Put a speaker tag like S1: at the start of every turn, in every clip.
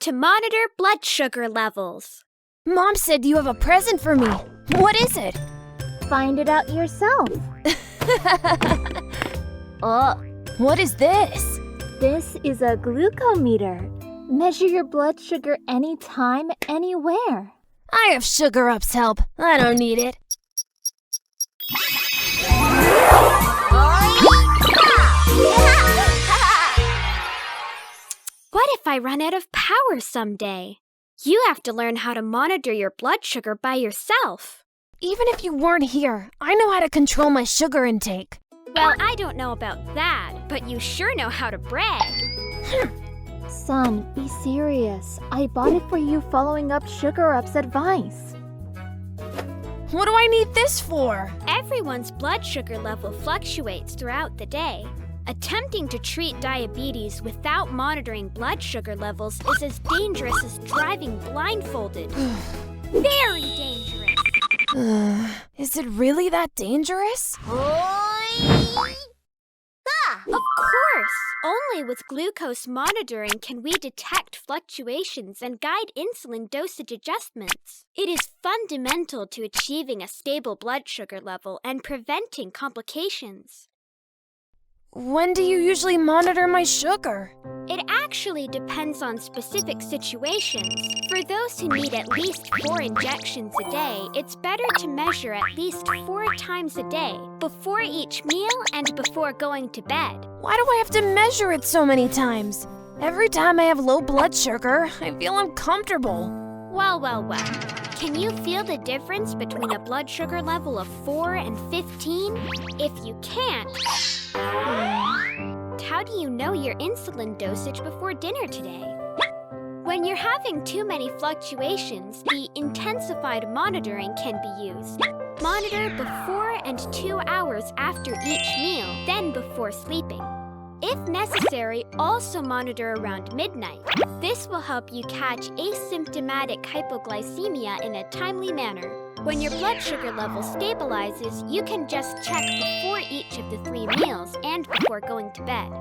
S1: to monitor blood sugar levels.
S2: Mom said you have a present for me. What is it?
S3: Find it out yourself.
S2: Oh, what is this?
S3: This is a glucometer. Measure your blood sugar anytime, anywhere.
S2: I have Sugar Up's help. I don't need it.
S1: What if I run out of power someday? You have to learn how to monitor your blood sugar by yourself.
S2: Even if you weren't here, I know how to control my sugar intake.
S1: Well, I don't know about that, but you sure know how to brag.
S3: Son, be serious. I bought it for you following up Sugar Up's advice.
S2: What do I need this for?
S1: Everyone's blood sugar level fluctuates throughout the day. Attempting to treat diabetes without monitoring blood sugar levels is as dangerous as driving blindfolded. Very dangerous.
S2: Is it really that dangerous?
S1: Of course! Only with glucose monitoring can we detect fluctuations and guide insulin dosage adjustments. It is fundamental to achieving a stable blood sugar level and preventing complications.
S2: When do you usually monitor my sugar?
S1: It actually depends on specific situations. For those who need at least 4 injections a day, it's better to measure at least 4 times a day, before each meal and before going to bed.
S2: Why do I have to measure it so many times? Every time I have low blood sugar, I feel uncomfortable.
S1: Well. Can you feel the difference between a blood sugar level of 4 and 15? If you can't, how do you know your insulin dosage before dinner today? When you're having too many fluctuations, the intensified monitoring can be used. Monitor before and 2 hours after each meal, then before sleeping. If necessary, also monitor around midnight. This will help you catch asymptomatic hypoglycemia in a timely manner. When your blood sugar level stabilizes, you can just check before each of the 3 meals and before going to bed.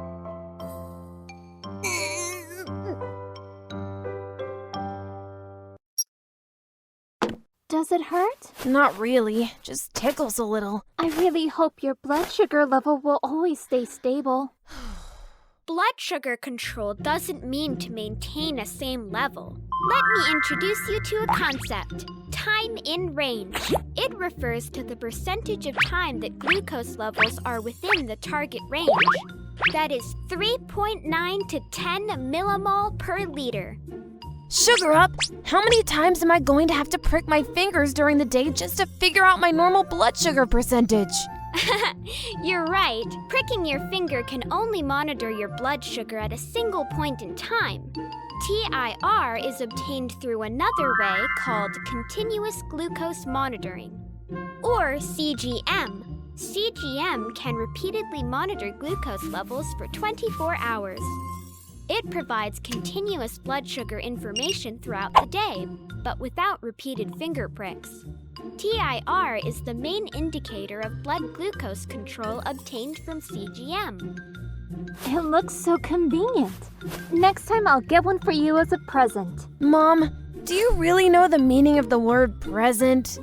S3: Does it hurt?
S2: Not really, just tickles a little.
S3: I really hope your blood sugar level will always stay stable.
S1: Blood sugar control doesn't mean to maintain a same level. Let me introduce you to a concept, time in range. It refers to the percentage of time that glucose levels are within the target range. That is 3.9 to 10 millimole per liter.
S2: Sugar Up, how many times am I going to have to prick my fingers during the day just to figure out my normal blood sugar percentage?
S1: You're right. Pricking your finger can only monitor your blood sugar at a single point in time. TIR is obtained through another way called continuous glucose monitoring, or CGM. CGM can repeatedly monitor glucose levels for 24 hours. It provides continuous blood sugar information throughout the day, but without repeated finger pricks. TIR is the main indicator of blood glucose control obtained from CGM.
S3: It looks so convenient. Next time I'll get one for you as a present.
S2: Mom, do you really know the meaning of the word present?